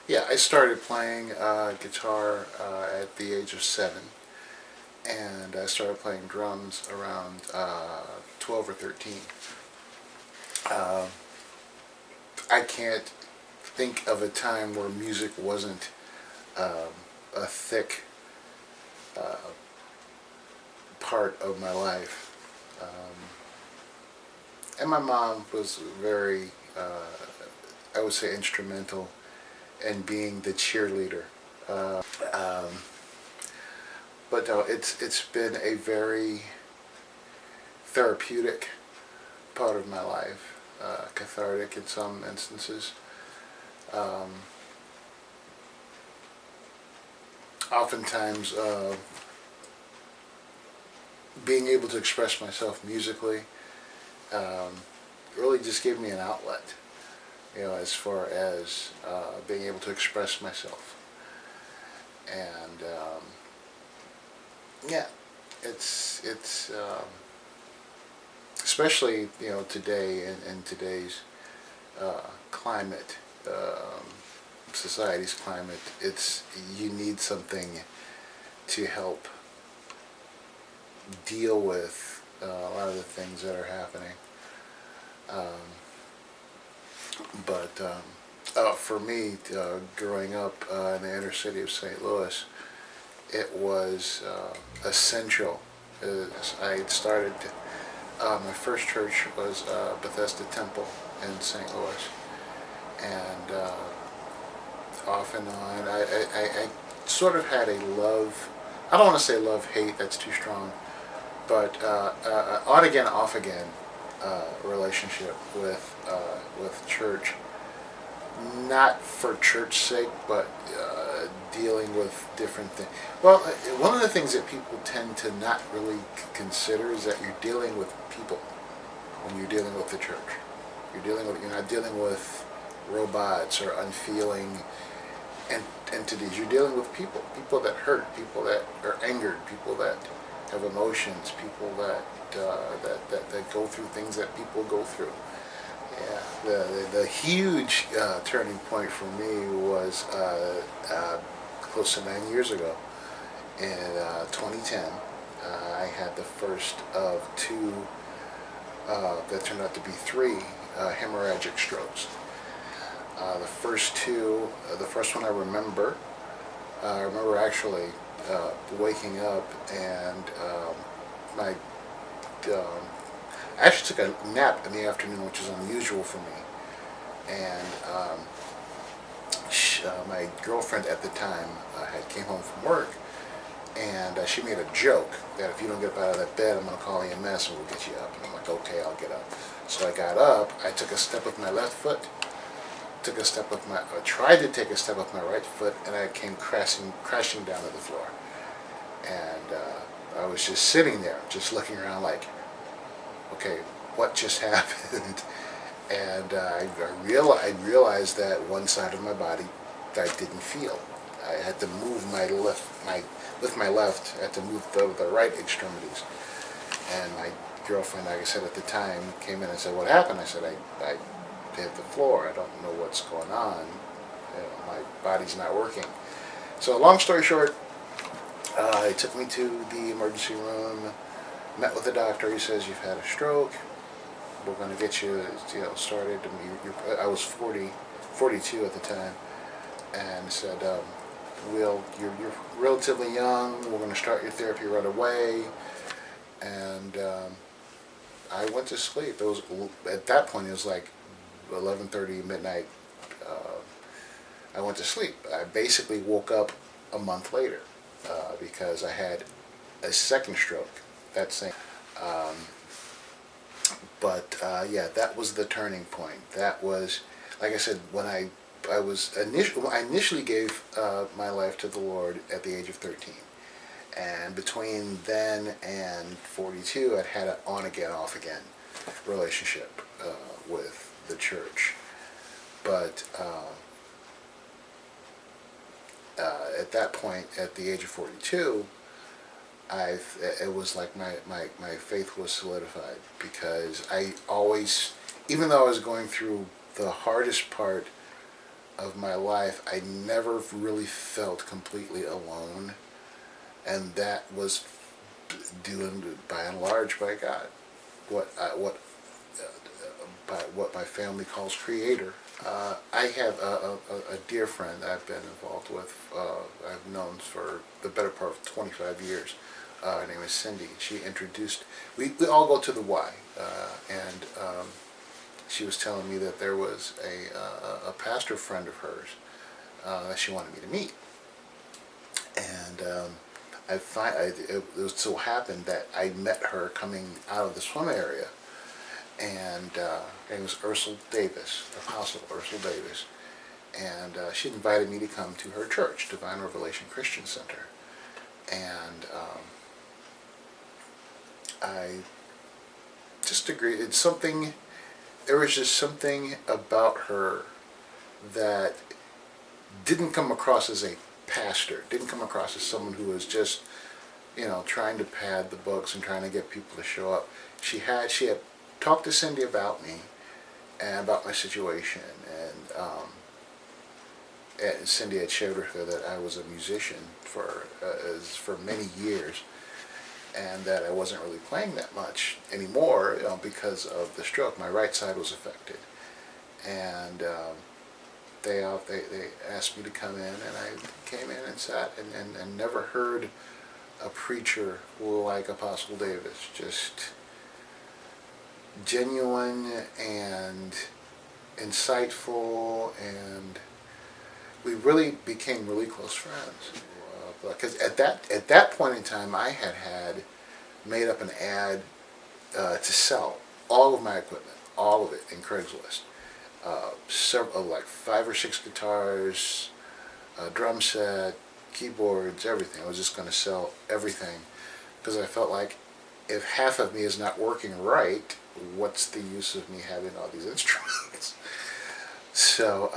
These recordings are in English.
Yeah, I started playing guitar at the age of 7, and I started playing drums around 12 or 13. Uh, I can't think of a time where music wasn't um, a thick uh, part of my life. And my mom was very, I would say, instrumental in being the cheerleader. Um, but no, it's been a very therapeutic part of my life, cathartic in some instances. Um, Oftentimes, being able to express myself musically um, really just gave me an outlet, as far as being able to express myself. And yeah, it's especially today in today's climate, society's climate. It's You need something to help deal with a lot of the things that are happening. Um, but for me, growing up in the inner city of St. Louis, it was essential. I had started, my first church was Bethesda Temple in St. Louis, and off and on, I sort of had a love, I don't want to say love-hate, that's too strong, but on again, off again relationship with church. Not for church's sake, but dealing with different things. Well, one of the things that people tend to not really consider is that you're dealing with people when you're dealing with the church. You're not dealing with robots or unfeeling entities. You're dealing with people that hurt, people that are angered, people that have emotions, people that go through things that people go through. Yeah, the huge turning point for me was close to 9 years ago. In 2010, I had the first of two, that turned out to be three, hemorrhagic strokes. The first two, the first one I remember actually waking up and my I actually took a nap in the afternoon, which is unusual for me. And my girlfriend at the time had came home from work, and she made a joke that if you don't get up out of that bed, I'm going to call EMS and we'll get you up. And I'm like, okay, I'll get up. So I got up. I took a step with my left foot. I tried to take a step with my right foot, and I came crashing down to the floor. And I was just sitting there, just looking around like, okay, what just happened? And I realized that one side of my body I didn't feel. I had to move with my left, I had to move the right extremities. And my girlfriend, like I said at the time, came in and said, what happened? I said, I hit the floor. I don't know what's going on. My body's not working. So long story short, he took me to the emergency room, met with the doctor. He says, you've had a stroke. We're going to get you, started. I was 42 at the time, and said, you're relatively young. We're going to start your therapy right away. And I went to sleep. At that point, it was like 11:30 midnight. I went to sleep. I basically woke up a month later because I had a second stroke that same. Yeah, that was the turning point. That was, like I said, when I initially gave my life to the Lord at the age of 13, and between then and 42, I'd had an on again, off again relationship with the church. But at that point, at the age of 42, it was like my faith was solidified, because I always, even though I was going through the hardest part of my life, I never really felt completely alone, and that was due, by and large, by God, by what my family calls Creator. I have a dear friend I've been involved with. I've known for the better part of 25 years. Her name is Cindy. She introduced. We all go to the Y, and she was telling me that there was a pastor friend of hers that she wanted me to meet, and it so happened that I met her coming out of the swim area, and her name was Ursula Davis, Apostle Ursula Davis, and she invited me to come to her church, Divine Revelation Christian Center, and I just agreed. It's something. There was just something about her that didn't come across as a pastor, didn't come across as someone who was just, trying to pad the books and trying to get people to show up. She had talked to Cindy about me and about my situation, and Cindy had shared with her that I was a musician for many years, and that I wasn't really playing that much anymore, because of the stroke. My right side was affected, and they asked me to come in, and I came in and sat, and never heard a preacher like Apostle Davis, just genuine and insightful, and we really became really close friends. Because at that point in time, I had made up an ad to sell all of my equipment, all of it, in Craigslist. Several, like 5 or 6 guitars, a drum set, keyboards, everything. I was just going to sell everything, because I felt like if half of me is not working right, what's the use of me having all these instruments? So,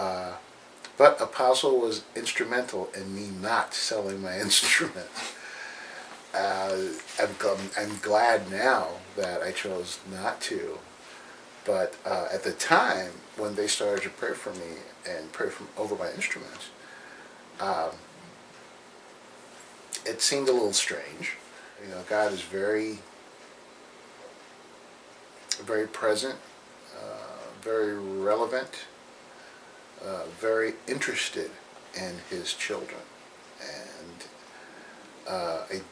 but Apostle was instrumental in me not selling my instruments. I'm glad now that I chose not to. But at the time, when they started to pray for me and pray over my instruments, it seemed a little strange. God is very, very present, very relevant, very interested in His children, and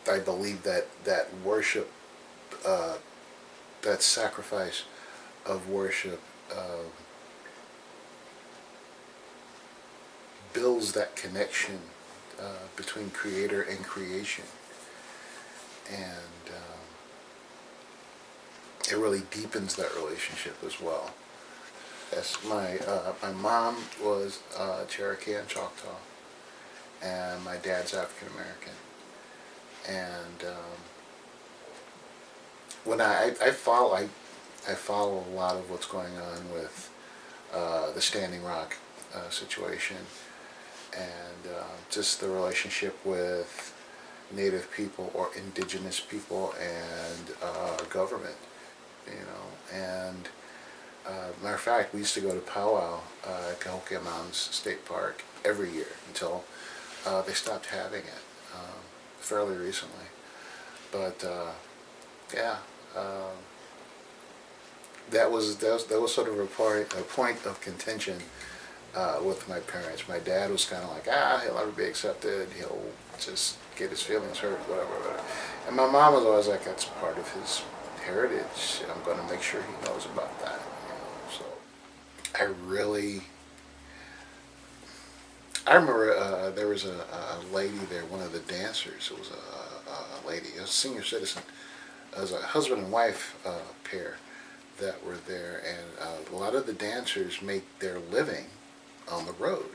I believe that worship, that sacrifice of worship, builds that connection between Creator and creation, and it really deepens that relationship as well. Yes, my mom was Cherokee and Choctaw, and my dad's African American. And when I follow a lot of what's going on with the Standing Rock situation, and just the relationship with Native people or indigenous people and government, and matter of fact, we used to go to powwow at Cahokia Mountains State Park every year until they stopped having it fairly recently. But yeah, that was sort of a point of contention with my parents. My dad was kind of like, he'll never be accepted. He'll just get his feelings hurt, whatever. And my mom was always like, that's part of his heritage. I'm going to make sure he knows about that. So I remember there was a lady there, one of the dancers. It was a lady, a senior citizen. It was a husband and wife pair that were there, and a lot of the dancers make their living on the road.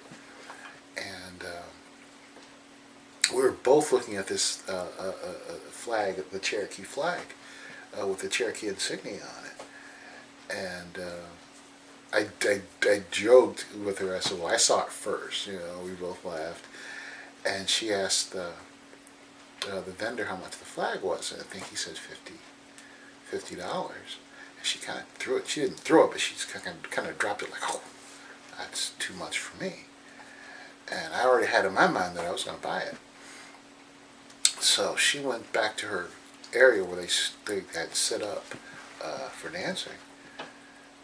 And we were both looking at this flag, the Cherokee flag, with the Cherokee insignia on it. And I joked with her. I said, well, I saw it first. We both laughed. And she asked the vendor how much the flag was. And I think he said $50. And she kind of threw it. She didn't throw it, but she kind of dropped it like, oh, that's too much for me. And I already had in my mind that I was going to buy it. So she went back to her area where they had set up for dancing,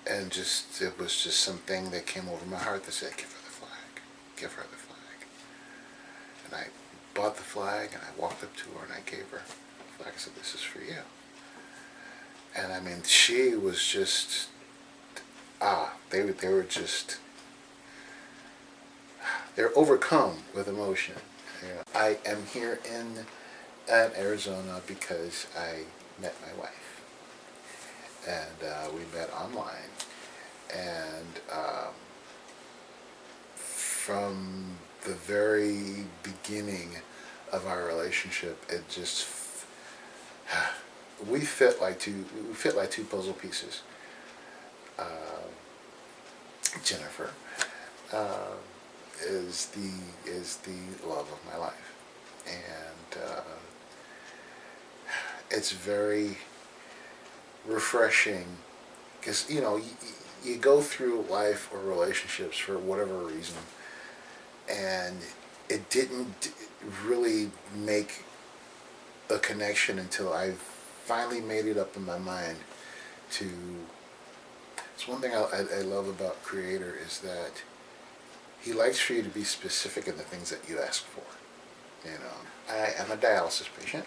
and it was just something that came over my heart that said, "Give her the flag, give her the flag." And I bought the flag, and I walked up to her and I gave her the flag. I said, "This is for you." And I mean, she was just they were just they're overcome with emotion. You know, I am here in Arizona because I met my wife, and we met online, and from the very beginning of our relationship, it just we fit like two puzzle pieces. Jennifer is the love of my life, and it's very refreshing because you go through life or relationships for whatever reason, and it didn't really make a connection until I finally made it up in my mind to. It's one thing I love about Creator is that he likes for you to be specific in the things that you ask for. I am a dialysis patient.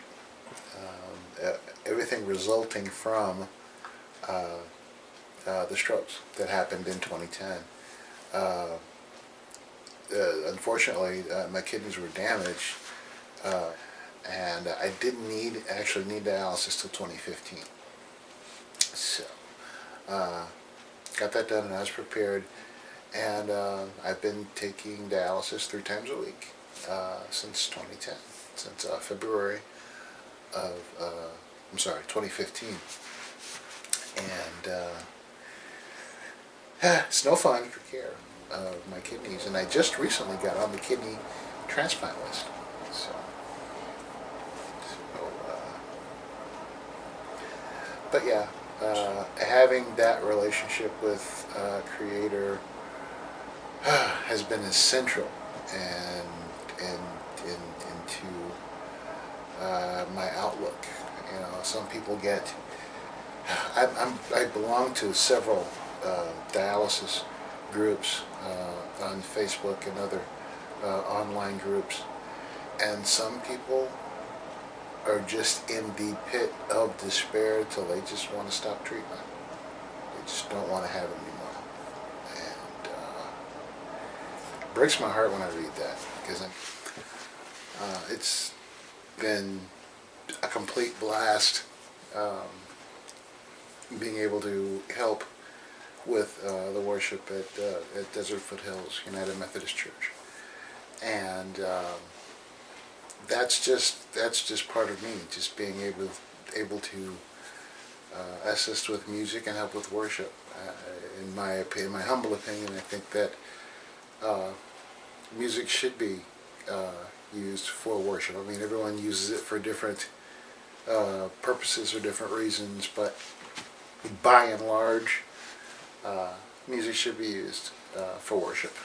Everything resulting from the strokes that happened in 2010. Unfortunately, my kidneys were damaged, and I didn't actually need dialysis till 2015. So, got that done, and I was prepared. And I've been taking dialysis 3 times a week since 2010, since February of 2015. And it's no fun to take care of my kidneys. And I just recently got on the kidney transplant list. But yeah, having that relationship with Creator has been essential into my outlook. Some people get. I belong to several dialysis groups on Facebook and other online groups, and some people are just in the pit of despair till they just want to stop treatment. They just don't want to have it anymore. And it breaks my heart when I read that, because it's been a complete blast being able to help with the worship at Desert Foothills United Methodist Church. And that's just part of me, just being able to assist with music and help with worship. In my humble opinion, I think that music should be used for worship. I mean, everyone uses it for different purposes or different reasons, but by and large, music should be used for worship.